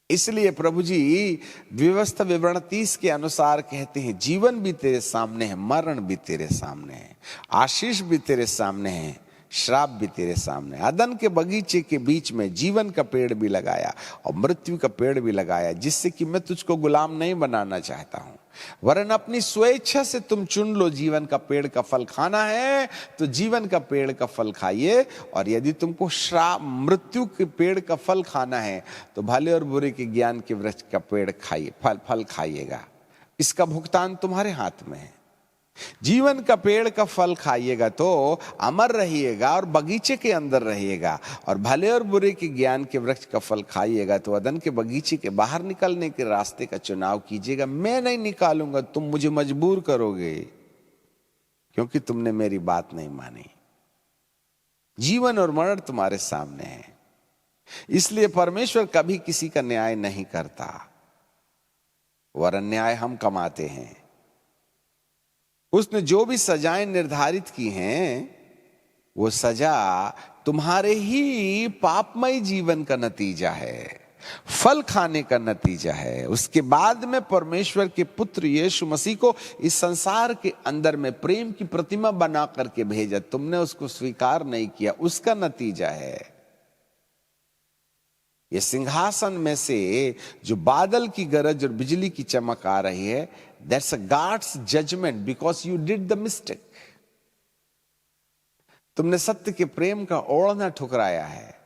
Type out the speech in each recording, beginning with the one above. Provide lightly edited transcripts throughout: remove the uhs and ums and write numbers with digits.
इसलिए प्रभु जी व्यवस्था विवरण 30 के अनुसार कहते हैं, जीवन भी तेरे सामने है, मरण भी तेरे सामने है, आशीष भी तेरे सामने है, श्राप भी तेरे सामने। अदन के बगीचे के बीच में जीवन का पेड़ भी लगाया और मृत्यु का पेड़ भी लगाया, जिससे कि मैं तुझको गुलाम नहीं बनाना चाहता हूं, वरन अपनी स्वेच्छा से तुम चुन लो। जीवन का पेड़ का फल खाना है तो जीवन का पेड़ का फल खाइए, और यदि तुमको श्राप मृत्यु के पेड़ का फल खाना है तो भले और बुरे के ज्ञान के वृक्ष का पेड़ खाइए, फल खाइएगा। इसका भुगतान तुम्हारे हाथ में है। जीवन का पेड़ का फल खाइएगा तो अमर रहिएगा और बगीचे के अंदर रहिएगा, और भले और बुरे के ज्ञान के वृक्ष का फल खाइएगा तो अदन के बगीचे के बाहर निकलने के रास्ते का चुनाव कीजिएगा। मैं नहीं निकालूंगा, तुम मुझे मजबूर करोगे क्योंकि तुमने मेरी बात नहीं मानी। जीवन और मरण तुम्हारे सामने है, इसलिए परमेश्वर कभी किसी का न्याय नहीं करता, वरन न्याय हम कमाते हैं। उसने जो भी सजाएं निर्धारित की हैं, वो सजा तुम्हारे ही पापमय जीवन का नतीजा है, फल खाने का नतीजा है। उसके बाद में परमेश्वर के पुत्र यीशु मसीह को इस संसार के अंदर में प्रेम की प्रतिमा बना करके भेजा, तुमने उसको स्वीकार नहीं किया, उसका नतीजा है। ये सिंहासन में से जो बादल की गरज और बिजली की चमक आ रही है, that's a God's judgement because you did the mistake. तुमने सत्य के प्रेम का ओढ़ना ठुकराया है,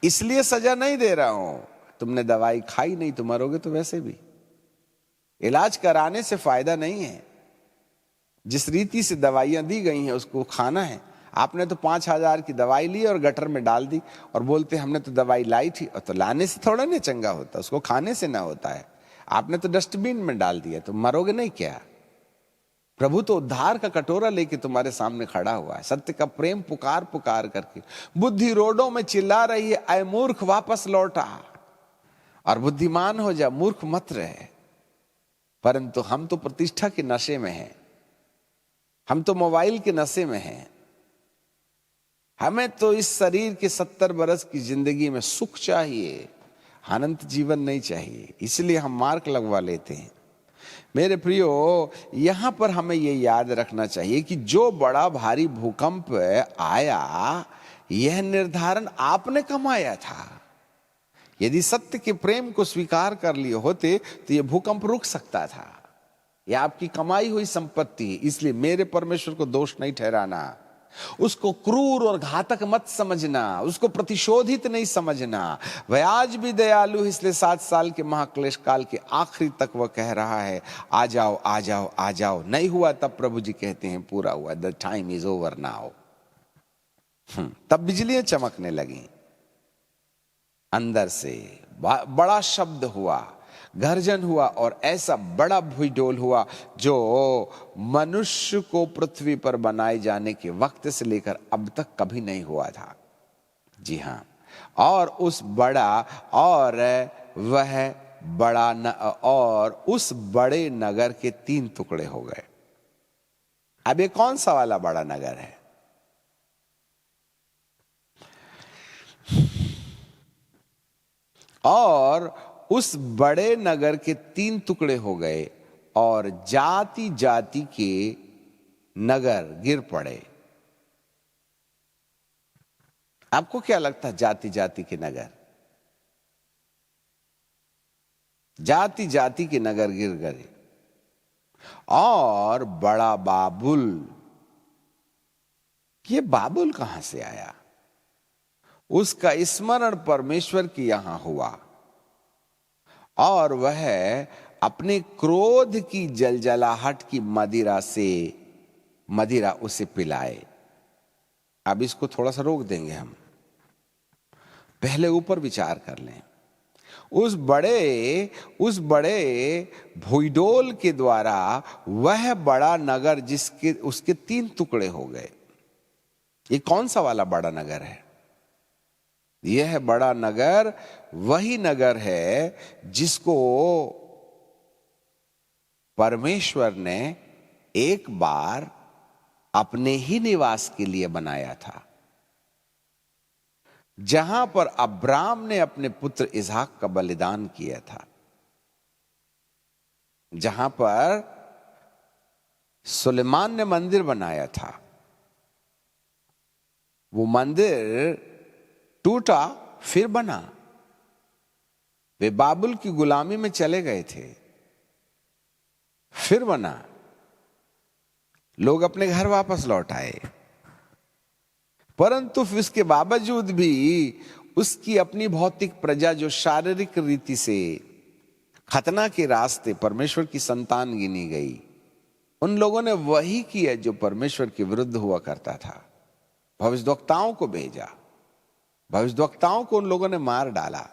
इसलिए सजा नहीं दे रहा हूं। तुमने दवाई खाई नहीं तो मरोगे, तो वैसे भी इलाज कराने से फायदा नहीं है। जिस रीति से दवाइयां दी गई हैं उसको खाना है। आपने तो 5,000 की दवाई ली और गटर में डाल दी और बोलते हमने तो दवाई लाई थी, और तो लाने से थोड़ा नहीं चंगा होता, उसको खाने से ना होता है। आपने तो डस्टबिन में डाल दिया, तो मरोगे नहीं क्या? प्रभु तो उद्धार का कटोरा लेके तुम्हारे सामने खड़ा हुआ है, सत्य का प्रेम पुकार पुकार करके। बुद्धि रोडों में चिल्ला रही है, ऐ मूर्ख वापस लौटा और बुद्धिमान हो जा, मूर्ख मत रहे। परंतु हम तो प्रतिष्ठा के नशे में हैं, हम तो मोबाइल के नशे में हैं, हमें तो इस शरीर के 70 बरस की जिंदगी में सुख चाहिए, अनंत जीवन नहीं चाहिए। इसलिए हम मार्क लगवा लेते हैं। मेरे प्रियो, यहां पर हमें यह याद रखना चाहिए कि जो बड़ा भारी भूकंप आया, यह निर्धारण आपने कमाया था। यदि सत्य के प्रेम को स्वीकार कर लिए होते तो यह भूकंप रुक सकता था। यह आपकी कमाई हुई संपत्ति है, इसलिए मेरे परमेश्वर को दोष नहीं ठहराना, उसको क्रूर और घातक मत समझना, उसको प्रतिशोधित नहीं समझना। वह आज भी दयालु, इसलिए 7 साल के महाक्लेश काल के आखिरी तक वह कह रहा है, आ जाओ आ जाओ आ जाओ। नहीं हुआ तब प्रभु जी कहते हैं पूरा हुआ, the time is over now. तब बिजलियां चमकने लगी, अंदर से बड़ा शब्द हुआ, गर्जन हुआ, और ऐसा बड़ा भूडोल हुआ जो मनुष्य को पृथ्वी पर बनाए जाने के वक्त से लेकर अब तक कभी नहीं हुआ था। जी हां, और उस बड़े नगर के 3 टुकड़े हो गए। अब ये कौन सा वाला बड़ा नगर है? और उस बड़े नगर के 3 टुकड़े हो गए और जाति जाति के नगर गिर पड़े। आपको क्या लगता है जाति जाति के नगर? जाति जाति के नगर गिर गए और बड़ा बाबुल। ये बाबुल कहां से आया? उसका स्मरण परमेश्वर की यहां हुआ और वह अपने क्रोध की जलजलाहट की मदिरा उसे पिलाए। अब इसको थोड़ा सा रोक देंगे हम, पहले ऊपर विचार कर लें। उस बड़े भूडोल के द्वारा वह बड़ा नगर उसके 3 टुकड़े हो गए। ये कौन सा वाला बड़ा नगर है? यह बड़ा नगर वही नगर है जिसको परमेश्वर ने एक बार अपने ही निवास के लिए बनाया था। जहां पर अब्राम ने अपने पुत्र इसहाक का बलिदान किया था, जहां पर सुलेमान ने मंदिर बनाया था, वो मंदिर टूटा फिर बना। वे बाबुल की गुलामी में चले गए थे, फिर बना। लोग अपने घर वापस लौट आए, परंतु फिर इसके बावजूद भी उसकी अपनी भौतिक प्रजा जो शारीरिक रीति से खतना के रास्ते परमेश्वर की संतान गिनी गई, उन लोगों ने वही किया जो परमेश्वर के विरुद्ध हुआ करता था। भविष्यद्वक्ताओं को भेजा, भविष्यद्वक्ताओं को उन लोगों ने मार डाला।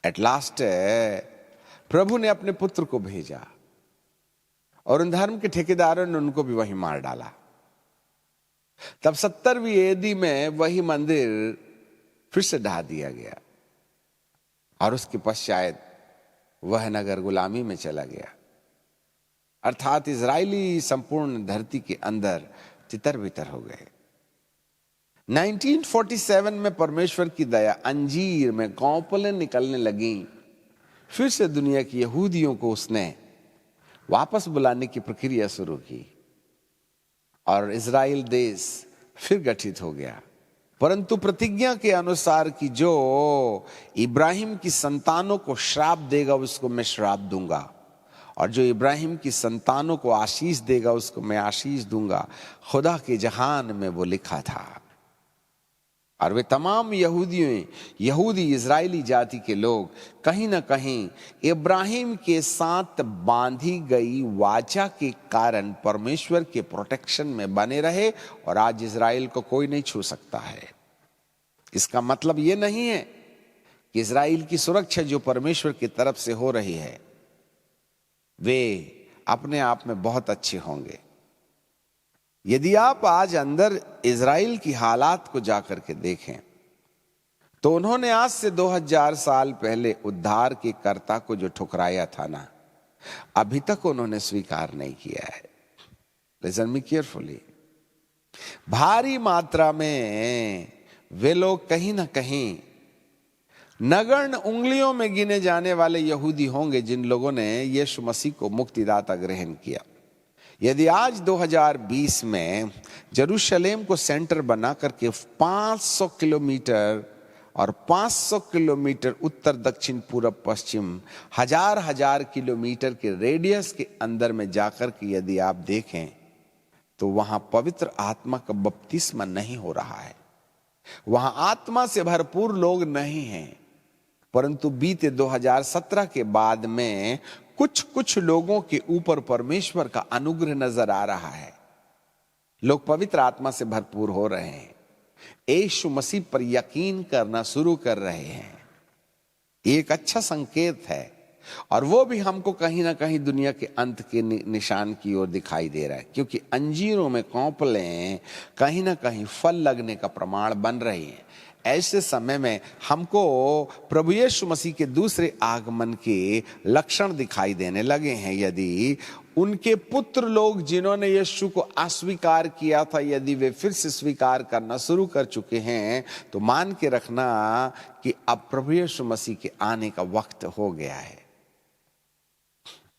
एट लास्ट प्रभु ने अपने पुत्र को भेजा और उन धर्म के ठेकेदारों ने उनको भी वहीं मार डाला। तब 70वीं एडी में वही मंदिर फिर से ढा दिया गया और उसके पश्चात वह नगर गुलामी में चला गया, अर्थात इजरायली संपूर्ण धरती के अंदर तितर बितर हो गए। 1947 में परमेश्वर की दया, अंजीर में कौपलें निकलने लगी। फिर से दुनिया की यहूदियों को उसने वापस बुलाने की प्रक्रिया शुरू की और इजराइल देश फिर गठित हो गया। परंतु प्रतिज्ञा के अनुसार कि जो इब्राहिम की संतानों को श्राप देगा उसको मैं श्राप दूंगा, और जो इब्राहिम की संतानों को आशीष देगा उसको मैं आशीष दूंगा, खुदा के जहान में वो लिखा था। और वे तमाम यहूदी इजरायली जाति के लोग कहीं ना कहीं इब्राहिम के साथ बांधी गई वाचा के कारण परमेश्वर के प्रोटेक्शन में बने रहे, और आज इजराइल को कोई नहीं छू सकता है। इसका मतलब ये नहीं है कि इजराइल की सुरक्षा जो परमेश्वर की तरफ से हो रही है वे अपने आप में बहुत अच्छे होंगे। यदि आप आज अंदर इजराइल की हालात को जाकर के देखें तो उन्होंने आज से 2000 साल पहले उद्धार के कर्ता को जो ठुकराया था ना, अभी तक उन्होंने स्वीकार नहीं किया है। Listen me carefully. भारी मात्रा में वे लोग कहीं ना कहीं नगण्य उंगलियों में गिने जाने वाले यहूदी होंगे जिन लोगों ने यीशु मसीह को मुक्तिदाता ग्रहण किया। यदि आज 2020 में जेरूशलेम को सेंटर बना करके 500 किलोमीटर और 500 किलोमीटर उत्तर दक्षिण पूर्व पश्चिम हजार किलोमीटर के रेडियस के अंदर में जाकर के यदि आप देखें तो वहां पवित्र आत्मा का बपतिस्मा नहीं हो रहा है, वहां आत्मा से भरपूर लोग नहीं हैं। परंतु बीते 2017 के बाद में कुछ लोगों के ऊपर परमेश्वर का अनुग्रह नजर आ रहा है। लोग पवित्र आत्मा से भरपूर हो रहे हैं, यीशु मसीह पर यकीन करना शुरू कर रहे हैं। ये एक अच्छा संकेत है, और वो भी हमको कहीं ना कहीं दुनिया के अंत के निशान की ओर दिखाई दे रहा है, क्योंकि अंजीरों में कौपलें कहीं ना कहीं फल लगने का प्रमाण बन रही हैं। ऐसे समय में हमको प्रभु यीशु मसीह के दूसरे आगमन के लक्षण दिखाई देने लगे हैं। यदि उनके पुत्र लोग जिन्होंने यीशु को अस्वीकार किया था, यदि वे फिर से स्वीकार करना शुरू कर चुके हैं, तो मान के रखना कि अब प्रभु यीशु मसीह के आने का वक्त हो गया है।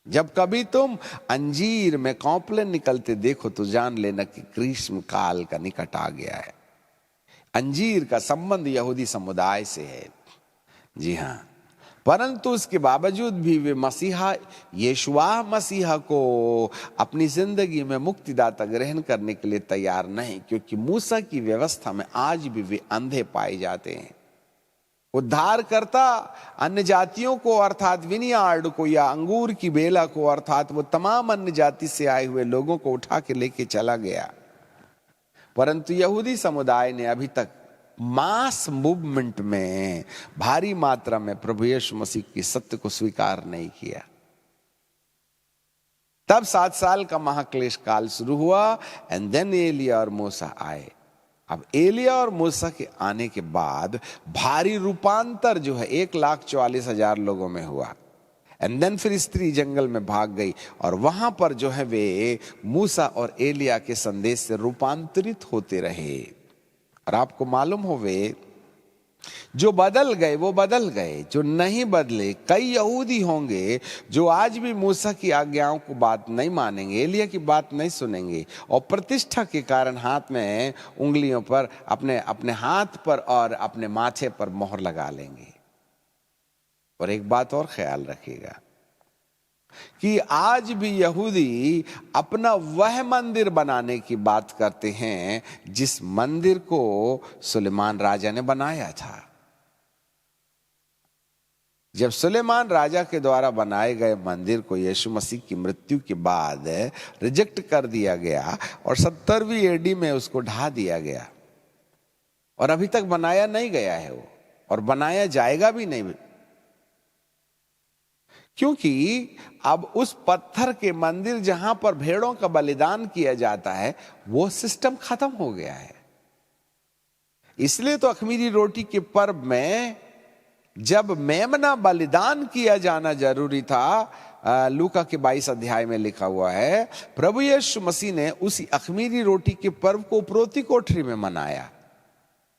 जब कभी तुम अंजीर में कौपले निकलते देखो तो जान लेना कि ग्रीष्म काल का निकट आ गया है। अंजीर का संबंध यहूदी समुदाय से है, जी हाँ, परंतु उसके बावजूद भी वे मसीहा यीशुआ मसीहा को अपनी जिंदगी में मुक्तिदाता ग्रहण करने के लिए तैयार नहीं, क्योंकि मूसा की व्यवस्था में आज भी वे अंधे पाए जाते हैं। उद्धारकर्ता अन्य जातियों को अर्थात विनियार्ड को या अंगूर की बेला को अर्थात वो तमाम अन्य जाति से आए हुए लोगों को उठा के लेके चला गया, परंतु यहूदी समुदाय ने अभी तक मास मूवमेंट में भारी मात्रा में प्रभु यीशु मसीह की सत्य को स्वीकार नहीं किया। तब 7 साल का महाक्लेश काल शुरू हुआ, एंड देन एलिया और मूसा आए। अब एलिया और मूसा के आने के बाद भारी रूपांतर जो है 1,44,000 लोगों में हुआ। एंड देन फिर स्त्री जंगल में भाग गई और वहां पर जो है वे मूसा और एलिया के संदेश से रूपांतरित होते रहे। और आपको मालूम होवे, जो बदल गए वो बदल गए, जो नहीं बदले कई यहूदी होंगे जो आज भी मूसा की आज्ञाओं को बात नहीं मानेंगे, एलिया की बात नहीं सुनेंगे और प्रतिष्ठा के कारण हाथ में उंगलियों पर अपने अपने हाथ पर और अपने माथे पर मोहर लगा लेंगे। और एक बात और ख्याल रखिएगा कि आज भी यहूदी अपना वह मंदिर बनाने की बात करते हैं जिस मंदिर को सुलेमान राजा ने बनाया था। जब सुलेमान राजा के द्वारा बनाए गए मंदिर को यीशु मसीह की मृत्यु के बाद रिजेक्ट कर दिया गया और 70वीं एडी में उसको ढा दिया गया और अभी तक बनाया नहीं गया है वो, और बनाया जाएगा भी नहीं, क्योंकि अब उस पत्थर के मंदिर जहां पर भेड़ों का बलिदान किया जाता है वो सिस्टम खत्म हो गया है। इसलिए तो अख़मीरी रोटी के पर्व में जब मेमना बलिदान किया जाना जरूरी था, लूका के 22 अध्याय में लिखा हुआ है, प्रभु यीशु मसीह ने उसी अख़मीरी रोटी के पर्व को उपरोती कोठरी में मनाया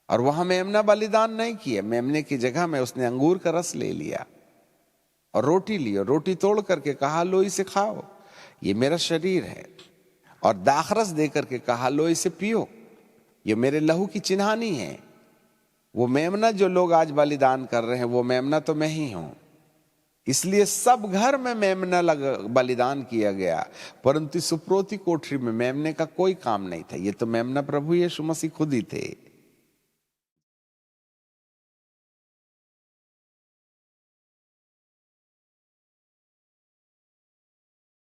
और वहां मेमना बलिदान नहीं किया। मेमने की जगह में उसने अंगूर का रस ले लिया और रोटी ली और रोटी तोड़ करके कहा, लो इसे खाओ, ये मेरा शरीर है, और दाखरस दे करके कहा, लो इसे पियो, ये मेरे लहू की चिन्हानी है। वो मेमना जो लोग आज बलिदान कर रहे हैं वो मेमना तो मैं ही हूं। इसलिए सब घर में मेमना बलिदान किया गया, परंतु सुप्रोती कोठरी में मेमने का कोई काम नहीं था। ये तो मेमना प्रभु यीशु मसीह खुद ही थे।